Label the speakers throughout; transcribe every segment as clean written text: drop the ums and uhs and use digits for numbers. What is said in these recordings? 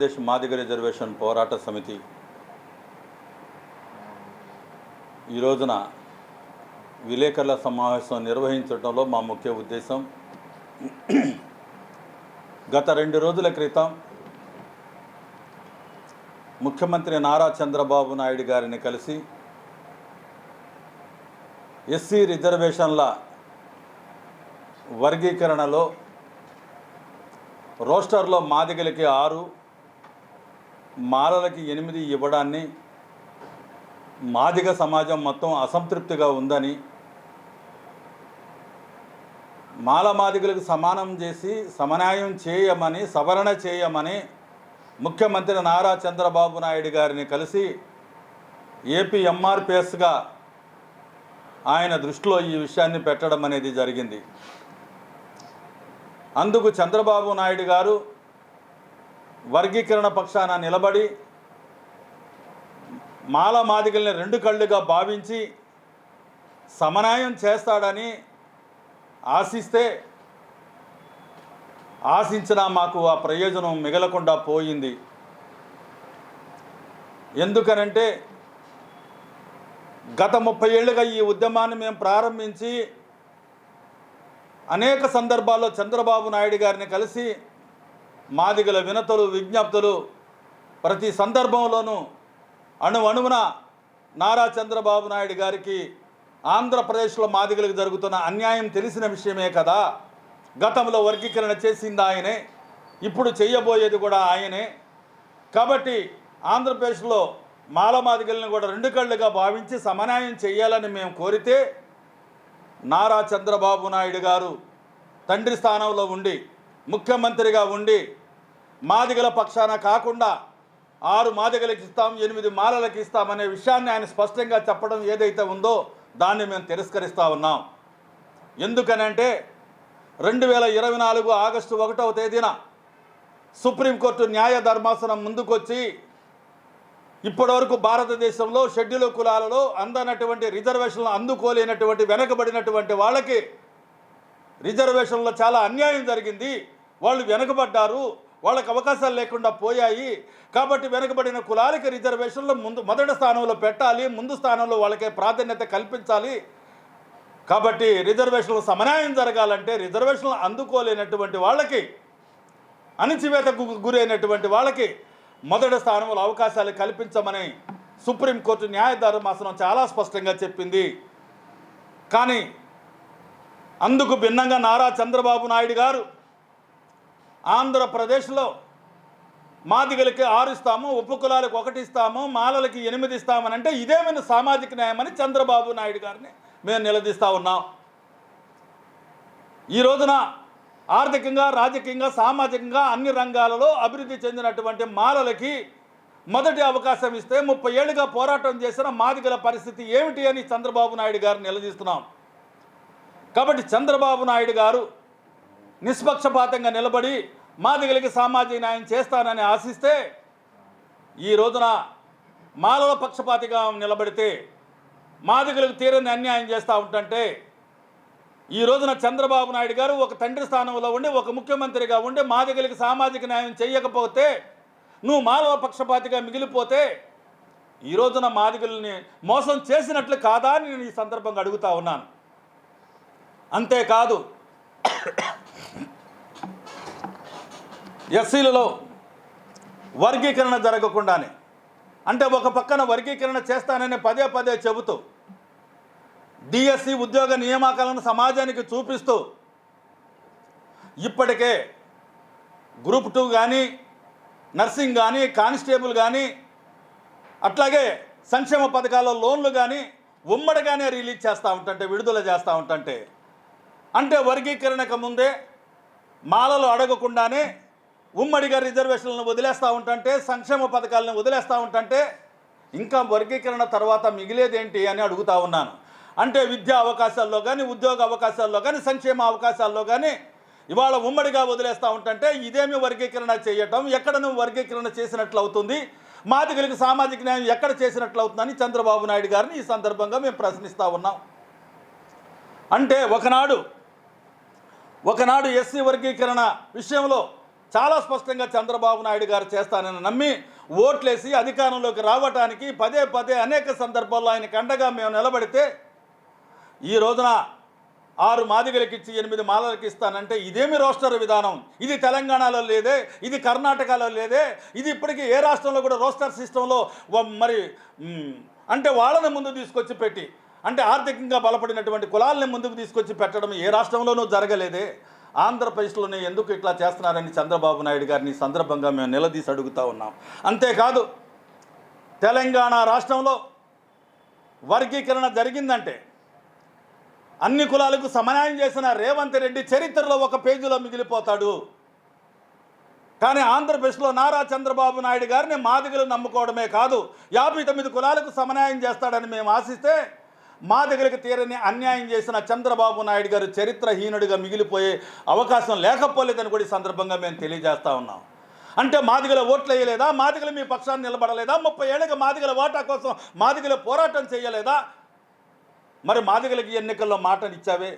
Speaker 1: దేశ మాదిగ రిజర్వేషన్ పోరాట సమితి ఈ రోజున విలేకరుల సమావేశం నిర్వహించడంలో మా ముఖ్య ఉద్దేశం గత 2 రోజుల క్రితం ముఖ్యమంత్రి నారా చంద్రబాబు నాయుడు గారిని కలిసి ఎస్సీ రిజర్వేషన్ల వర్గీకరణలో రోస్టర్లో మాదిగలకి 6 మాలలకి 8 ఇవ్వడాన్ని మాదిగ సమాజం మొత్తం అసంతృప్తిగా ఉందని, మాదిగలకు సమానం చేసి సమన్యాయం చేయమని, సవరణ చేయమని ముఖ్యమంత్రి నారా చంద్రబాబు నాయుడు గారిని కలిసి ఏపీ ఎంఆర్పిఎస్గా ఆయన దృష్టిలో ఈ విషయాన్ని పెట్టడం అనేది జరిగింది. అందుకు చంద్రబాబు నాయుడు గారు వర్గీకరణ పక్షాన నిలబడి మాదిగల్ని 2 కళ్ళుగా భావించి సమన్యాయం చేస్తాడని ఆశించినా మాకు ఆ ప్రయోజనం మిగలకుండా పోయింది. ఎందుకనంటే గత 30 ఏళ్ళుగా ఈ ఉద్యమాన్ని మేము ప్రారంభించి అనేక సందర్భాల్లో చంద్రబాబు నాయుడు గారిని కలిసి మాదిగల వినతులు, విజ్ఞప్తులు ప్రతి సందర్భంలోనూ అణువణువున నారా చంద్రబాబు నాయుడు గారికి ఆంధ్రప్రదేశ్లో మాదిగలకు జరుగుతున్న అన్యాయం తెలిసిన విషయమే కదా. గతంలో వర్గీకరణ చేసింది ఆయనే, ఇప్పుడు చేయబోయేది కూడా ఆయనే. కాబట్టి ఆంధ్రప్రదేశ్లో మాదిగల్ని కూడా 2 కళ్ళుగా భావించి సమన్యాయం చేయాలని మేము కోరితే నారా చంద్రబాబు నాయుడు గారు తండ్రి స్థానంలో ఉండి, ముఖ్యమంత్రిగా ఉండి మాదిగల పక్షాన కాకుండా 6 మాదిగలకు ఇస్తాం, 8 మాలలకు ఇస్తామనే విషయాన్ని ఆయన స్పష్టంగా చెప్పడం ఏదైతే ఉందో దాన్ని మేము తిరస్కరిస్తూ ఉన్నాం. ఎందుకనంటే 2024 ఆగస్టు 1వ తేదీన సుప్రీంకోర్టు న్యాయ ధర్మాసనం ముందుకొచ్చి ఇప్పటివరకు భారతదేశంలో షెడ్యూల్ కులాలలో అందనటువంటి రిజర్వేషన్లు అందుకోలేనటువంటి వెనకబడినటువంటి వాళ్ళకి రిజర్వేషన్లో చాలా అన్యాయం జరిగింది, వాళ్ళు వెనకబడ్డారు, వాళ్ళకి అవకాశాలు లేకుండా పోయాయి. కాబట్టి వెనకబడిన కులాలకి రిజర్వేషన్లో మొదటి స్థానంలో పెట్టాలి, ముందు స్థానంలో వాళ్ళకే ప్రాధాన్యత కల్పించాలి. కాబట్టి రిజర్వేషన్లు సమన్యాయం జరగాలంటే రిజర్వేషన్లు అందుకోలేనటువంటి వాళ్ళకి, అణిచివేతకు గురైనటువంటి వాళ్ళకి మొదటి స్థానంలో అవకాశాలు కల్పించమని సుప్రీంకోర్టు న్యాయ ధర్మాసనం చాలా స్పష్టంగా చెప్పింది. కానీ అందుకు భిన్నంగా నారా చంద్రబాబు నాయుడు గారు ఆంధ్రప్రదేశ్లో మాదిగలకి 6 ఇస్తాము, ఉపకులాలకు 1 ఇస్తాము, మాలలకి 8 ఇస్తామని అంటే ఇదేమైనా సామాజిక న్యాయమని చంద్రబాబు నాయుడు గారిని మేము నిలదీస్తూ ఉన్నాం. ఈ రోజున ఆర్థికంగా, రాజకీయంగా, సామాజికంగా అన్ని రంగాలలో అభివృద్ధి చెందినటువంటి మాలలకి మొదటి అవకాశం ఇస్తే 30 ఏళ్ళుగా పోరాటం చేసిన మాదిగల పరిస్థితి ఏమిటి అని చంద్రబాబు నాయుడు గారిని నిలదీస్తున్నాం. కాబట్టి చంద్రబాబు నాయుడు గారు నిష్పక్షపాతంగా నిలబడి మాదిగలకి సామాజిక న్యాయం చేస్తానని ఆశిస్తే, ఈ రోజున మాలల పక్షపాతిగా నిలబడితే మాదిగలకు తీరని అన్యాయం చేస్తూ ఉంటుంటే, ఈ రోజున చంద్రబాబు నాయుడు గారు ఒక తండ్రి స్థానంలో ఉండి, ఒక ముఖ్యమంత్రిగా ఉండి మాదిగలకి సామాజిక న్యాయం చేయకపోతే, నువ్వు మాలవ పక్షపాతిగా మిగిలిపోతే ఈ రోజున మాదిగల్ని మోసం చేసినట్లు కాదా అని నేను ఈ సందర్భంగా అడుగుతూ ఉన్నాను. అంతేకాదు, ఎస్సీలలో వర్గీకరణ జరగకుండానే, అంటే ఒక పక్కన వర్గీకరణ చేస్తానని పదే చెబుతూ డిఎస్సి ఉద్యోగ నియామకాలను సమాజానికి చూపిస్తూ ఇప్పటికే గ్రూప్ 2 కానీ, నర్సింగ్ కానీ, కానిస్టేబుల్ కానీ, అట్లాగే సంక్షేమ పథకాల లోన్లు కానీ ఉమ్మడిగానే రిలీజ్ చేస్తూ ఉంటుంటే, విడుదల చేస్తూ ఉంటుంటే, అంటే వర్గీకరణకు ముందే మాలలు అడగకుండానే ఉమ్మడిగా రిజర్వేషన్లను వదిలేస్తూ ఉంటుంటే, సంక్షేమ పథకాలను వదిలేస్తూ ఉంటుంటే, ఇంకా వర్గీకరణ తర్వాత మిగిలేదేంటి అని అడుగుతూ ఉన్నాను. అంటే విద్యా అవకాశాల్లో కానీ, ఉద్యోగ అవకాశాల్లో కానీ, సంక్షేమ అవకాశాల్లో కానీ ఇవాళ ఉమ్మడిగా వదిలేస్తూ ఉంటుంటే ఇదేమి వర్గీకరణ చేయటం, ఎక్కడ నువ్వు వర్గీకరణ చేసినట్లు అవుతుంది, మాదిగలకు సామాజిక న్యాయం ఎక్కడ చేసినట్లు అవుతుందని చంద్రబాబు నాయుడు గారిని ఈ సందర్భంగా మేము ప్రశ్నిస్తూ ఉన్నాం. అంటే ఒకనాడు ఎస్సీ వర్గీకరణ విషయంలో చాలా స్పష్టంగా చంద్రబాబు నాయుడు గారు చేస్తానని నమ్మి ఓట్లేసి అధికారంలోకి రావటానికి పదే పదే అనేక సందర్భాల్లో ఆయనకు అండగా మేము నిలబడితే ఈ రోజున 6 మాదిగలకి ఇచ్చి 8 మాలలకి ఇస్తానంటే ఇదేమి రోస్టర్ విధానం? ఇది తెలంగాణలో లేదే, ఇది కర్ణాటకలో లేదే, ఇది ఇప్పటికీ ఏ రాష్ట్రంలో కూడా రోస్టర్ సిస్టంలో మరి అంటే వాళ్ళని ముందు తీసుకొచ్చి పెట్టి, అంటే ఆర్థికంగా బలపడినటువంటి కులాలని ముందుకు తీసుకొచ్చి పెట్టడం ఏ రాష్ట్రంలోనూ జరగలేదే. ఆంధ్రప్రదేశ్లోనే ఎందుకు ఇట్లా చేస్తున్నారని చంద్రబాబు నాయుడు గారిని సందర్భంగా మేము నిలదీసి అడుగుతూ ఉన్నాం. అంతేకాదు తెలంగాణ రాష్ట్రంలో వర్గీకరణ జరిగిందంటే అన్ని కులాలకు సమన్యాయం చేసిన రేవంత్ రెడ్డి చరిత్రలో ఒక పేజీలో మిగిలిపోతాడు. కానీ ఆంధ్రప్రదేశ్లో నారా చంద్రబాబు నాయుడు గారిని మాదిగలు నమ్ముకోవడమే కాదు 59 కులాలకు సమన్యాయం చేస్తాడని మేము ఆశిస్తే మాదిగలకు తీరని అన్యాయం చేసిన చంద్రబాబు నాయుడు గారు చరిత్రహీనుడిగా మిగిలిపోయే అవకాశం లేకపోలేదని కూడా ఈ సందర్భంగా మేము తెలియజేస్తూ ఉన్నాం. అంటే మాదిగల ఓట్లు వేయలేదా? మాదిగలు మీ పక్షాన్ని నిలబడలేదా? 30 ఏళ్ళకి మాదిగల ఓటా కోసం మాదిగల పోరాటం చేయలేదా? మరి మాదిగలకి ఎన్నికల్లో మాటలు ఇచ్చావే,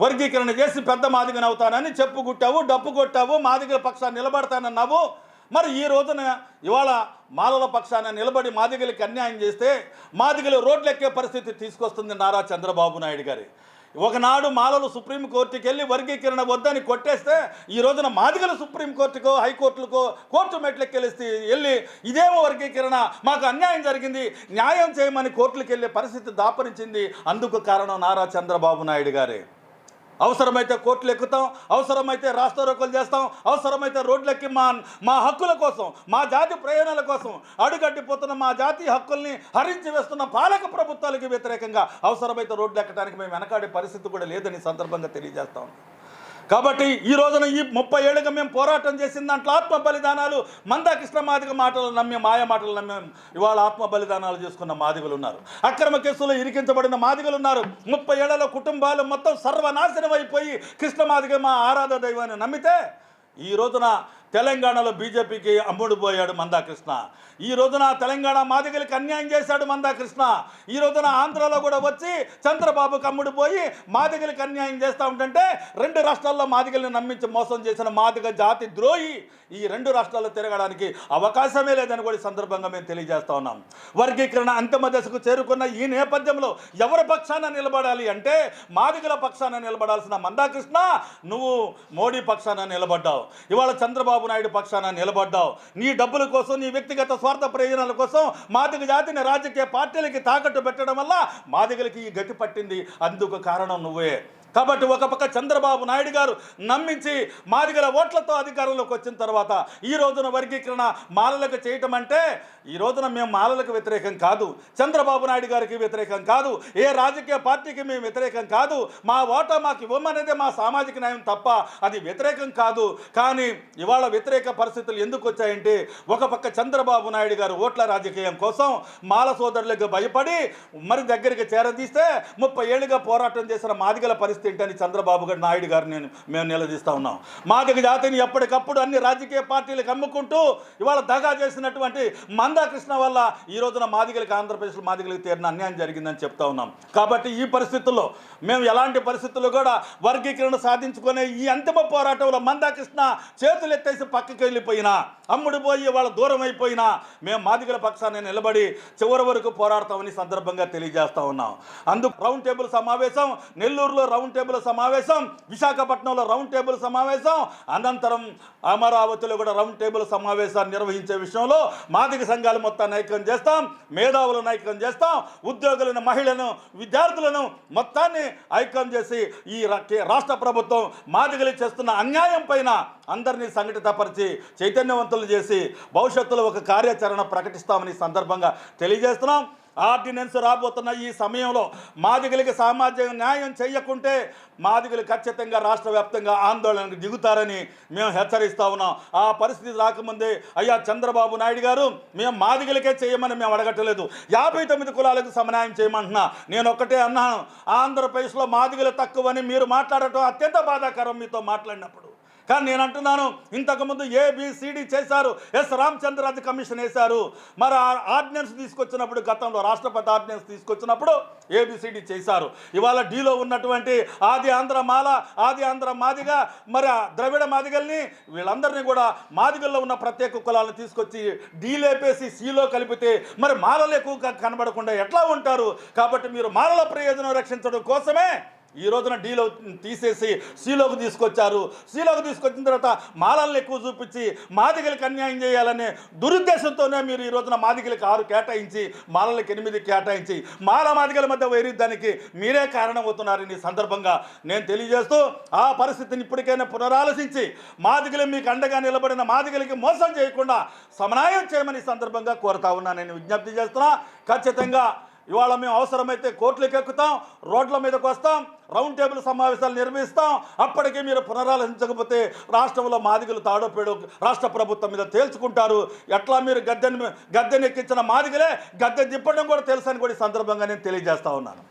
Speaker 1: వర్గీకరణ చేసి పెద్ద మాదిగని అవుతానని చెప్పు కొట్టావు, డప్పు కొట్టావు, మాదిగల పక్షాన్ని నిలబడతానన్నావు. మరి ఈ రోజున ఇవాళ మాలల పక్షాన నిలబడి మాదిగలకి అన్యాయం చేస్తే మాదిగలు రోడ్లెక్కే పరిస్థితి తీసుకొస్తుంది నారా చంద్రబాబు నాయుడు గారి. ఒకనాడు మాలలు సుప్రీంకోర్టుకి వెళ్ళి వర్గీకరణ వద్దని కొట్టేస్తే ఈ రోజున మాదిగలు సుప్రీంకోర్టుకో హైకోర్టులకో కోర్టు మెట్లకి వెళ్ళి ఇదేమో వర్గీకరణ, మాకు అన్యాయం జరిగింది, న్యాయం చేయమని కోర్టులకు వెళ్ళే పరిస్థితి దాపరించింది. అందుకు కారణం నారా చంద్రబాబు నాయుడు గారే. అవసరమైతే కోర్టులు ఎక్కుతాం, అవసరమైతే రాస్తారోకోలు చేస్తాం, అవసరమైతే రోడ్లెక్కి మా హక్కుల కోసం, మా జాతి ప్రయోజనాల కోసం అడుగడ్డిపోతున్న మా జాతి హక్కుల్ని హరించి వేస్తున్న పాలక ప్రభుత్వాలకు వ్యతిరేకంగా అవసరమైతే రోడ్లు ఎక్కడానికి మేము వెనకాడే పరిస్థితి కూడా లేదని సందర్భంగా తెలియజేస్తాం. కాబట్టి ఈ రోజున ఈ 30 ఏళ్ళుగా మేము పోరాటం చేసిన దాంట్లో ఆత్మ బలిదానాలు మందాకృష్ణ మాదిగ మాటలు నమ్మి మాయ మాటలు నమ్మి ఇవాళ ఆత్మ బలిదానాలు చేసుకున్న మాదిగలు ఉన్నారు. అక్రమ కేసులో ఇరికించబడిన మాదిగలు ఉన్నారు. 30 ఏళ్లలో కుటుంబాలు మొత్తం సర్వనాశనం అయిపోయి కృష్ణ మాదిగ మా ఆరాధ దైవాన్ని నమ్మితే ఈ రోజున తెలంగాణలో బీజేపీకి అమ్ముడుపోయాడు మందాకృష్ణ. ఈ రోజున తెలంగాణ మాదిగలకి అన్యాయం చేశాడు మందాకృష్ణ. ఈ రోజున ఆంధ్రాలో కూడా వచ్చి చంద్రబాబుకి అమ్ముడుపోయి మాదిగలకి అన్యాయం చేస్తూ ఉంటుంటే 2 రాష్ట్రాల్లో మాదిగల్ని నమ్మించి మోసం చేసిన మాదిగ జాతి ద్రోహి ఈ 2 రాష్ట్రాల్లో తిరగడానికి అవకాశమే లేదని కూడా సందర్భంగా మేము తెలియజేస్తా ఉన్నాం. వర్గీకరణ అంతిమ దశకు చేరుకున్న ఈ నేపథ్యంలో ఎవరి పక్షాన నిలబడాలి అంటే మాదిగల పక్షాన నిలబడాల్సిన మందాకృష్ణ నువ్వు మోడీ పక్షాన నిలబడ్డావు, ఇవాళ చంద్రబాబు నాయుడు పక్షాన నిలబడ్డావు. నీ డబ్బుల కోసం, నీ వ్యక్తిగత స్వార్థ ప్రయోజనాల కోసం మాదిగ జాతిని రాజకీయ పార్టీలకి తాకట్టు పెట్టడం వల్ల మాదిగలకి ఈ గతి పట్టింది. అందుకు కారణం నువ్వే. కాబట్టి ఒక పక్క చంద్రబాబు నాయుడు గారు నమ్మించి మాదిగల ఓట్లతో అధికారంలోకి వచ్చిన తర్వాత ఈ రోజున వర్గీకరణ మాలలకు చేయటం అంటే ఈ రోజున మేము మాలలకు వ్యతిరేకం కాదు, చంద్రబాబు నాయుడు గారికి వ్యతిరేకం కాదు, ఏ రాజకీయ పార్టీకి మేము వ్యతిరేకం కాదు. మా ఓటా మాకు ఇవ్వమనేదే మా సామాజిక న్యాయం తప్ప అది వ్యతిరేకం కాదు. కానీ ఇవాళ వ్యతిరేక పరిస్థితులు ఎందుకు వచ్చాయంటే ఒక పక్క చంద్రబాబు నాయుడు గారు ఓట్ల రాజకీయం కోసం మాల సోదరులకు భయపడి మరి దగ్గరికి చేరదీస్తే 30 ఏళ్ళుగా పోరాటం చేసిన మాదిగల పరిస్థితి ఏంటని చంద్రబాబు నాయుడు గారిని మేము నిలదీస్తూ ఉన్నాం. మాదిగ జాతిని ఎప్పటికప్పుడు అన్ని రాజకీయ పార్టీలకు అమ్ముకుంటూ ఇవాళ దగా చేసినటువంటి మందాకృష్ణ వల్ల ఈ రోజున మాదిగలకి ఆంధ్రప్రదేశ్లో మాదిగలకు తీరిన అన్యాయం జరిగిందని చెప్తా ఉన్నాం. కాబట్టి ఈ పరిస్థితుల్లో మేము ఎలాంటి పరిస్థితుల్లో కూడా వర్గీకరణ సాధించుకునే ఈ అంతిమ పోరాటంలో మందాకృష్ణ చేతులు ఎత్తేసి పక్కకి వెళ్ళిపోయినా అమ్ముడు పోయి వాళ్ళ దూరం అయిపోయినా మేము మాదిగల పక్షాన్ని నిలబడి చివరి వరకు పోరాడతామని సందర్భంగా తెలియజేస్తా ఉన్నాం. అందుకు రౌండ్ టేబుల్ సమావేశం, నెల్లూరులో రౌండ్ టేబుల్ సమావేశం, విశాఖపట్నంలో రౌండ్ టేబుల్ సమావేశం, అనంతరం అమరావతిలో కూడా రౌండ్ టేబుల్ సమావేశాన్ని నిర్వహించే విషయంలో మాదిగ సంఘాలు మొత్తాన్ని ఐక్యం చేస్తాం, మేధావులను ఐక్యం చేస్తాం, ఉద్యోగులను, మహిళలను, విద్యార్థులను మొత్తాన్ని ఐక్యం చేసి ఈ రాష్ట్ర ప్రభుత్వం మాదిగలు చేస్తున్న అన్యాయం పైన అందరినీ సంఘటితపరిచి చైతన్యవంతులు చేసి భవిష్యత్తులో ఒక కార్యాచరణ ప్రకటిస్తామని సందర్భంగా తెలియజేస్తున్నాం. ఆర్డినెన్స్ రాబోతున్న ఈ సమయంలో మాదిగలకి సామాజిక న్యాయం చేయకుంటే మాదిగలు ఖచ్చితంగా రాష్ట్ర వ్యాప్తంగా ఆందోళనకు దిగుతారని మేము హెచ్చరిస్తా ఉన్నాం. ఆ పరిస్థితి రాకముందే అయ్యా చంద్రబాబు నాయుడు గారు మేము మాదిగలకే చేయమని మేము అడగట్లేదు, 59 కులాలకు సమన్యాయం చేయమంటున్నా. నేను ఒక్కటే అన్నాను, ఆంధ్రప్రదేశ్లో మాదిగలు తక్కువని మీరు మాట్లాడటం అత్యంత బాధాకరం మీతో మాట్లాడినప్పుడు. కానీ నేను అంటున్నాను, ఇంతకుముందు ఏబిసిడి చేశారు, ఎస్ రామచంద్రరాజు కమిషన్ వేశారు. మరి ఆర్డినెన్స్ తీసుకొచ్చినప్పుడు, గతంలో రాష్ట్రపతి ఆర్డినెన్స్ తీసుకొచ్చినప్పుడు ఏబిసిడి చేశారు. ఇవాళ డీలో ఉన్నటువంటి ఆది ఆంధ్ర మాల, ఆది ఆంధ్ర మాదిగ, మరి ద్రవిడ మాదిగల్ని, వీళ్ళందరినీ కూడా మాదిగల్లో ఉన్న ప్రత్యేక కులాలను తీసుకొచ్చి డీలేపేసి సిలో కలిపితే మరి మాలలు ఎక్కువగా కనబడకుండా ఎట్లా ఉంటారు? కాబట్టి మీరు మాలల ప్రయోజనం రక్షించడం కోసమే ఈ రోజున డీలో తీసేసి సీలోకి తీసుకొచ్చారు. సీలోకి తీసుకొచ్చిన తర్వాత మాలలను ఎక్కువ చూపించి మాదిగలకు అన్యాయం చేయాలనే దురుద్దేశంతోనే మీరు ఈ రోజున మాదిగలకు 6 కేటాయించి మాలలకు 8 కేటాయించి మాదిగల మధ్య వైరుధ్యానికి మీరే కారణమవుతున్నారని ఈ సందర్భంగా నేను తెలియజేస్తూ, ఆ పరిస్థితిని ఇప్పటికైనా పునరాలోచించి మాదిగలు మీకు అండగా నిలబడిన మాదిగలకి మోసం చేయకుండా సమన్వయం చేయమని సందర్భంగా కోరుతా ఉన్నా. నేను విజ్ఞప్తి చేస్తున్నా. ఖచ్చితంగా ఇవాళ మేము అవసరమైతే కోర్టులకు ఎక్కుతాం, రోడ్ల మీదకి వస్తాం, రౌండ్ టేబుల్ సమావేశాలు నిర్వహిస్తాం. అప్పటికీ మీరు పునరాలోచించకపోతే రాష్ట్రంలో మాదిగలు తాడోపేడు రాష్ట్ర ప్రభుత్వం మీద తేల్చుకుంటారు. ఎట్లా మీరు గద్దెనెక్కించిన మాదిగలే గద్దె దిప్పడం కూడా తెలుసని కూడా ఈ సందర్భంగా నేను తెలియజేస్తా ఉన్నాను.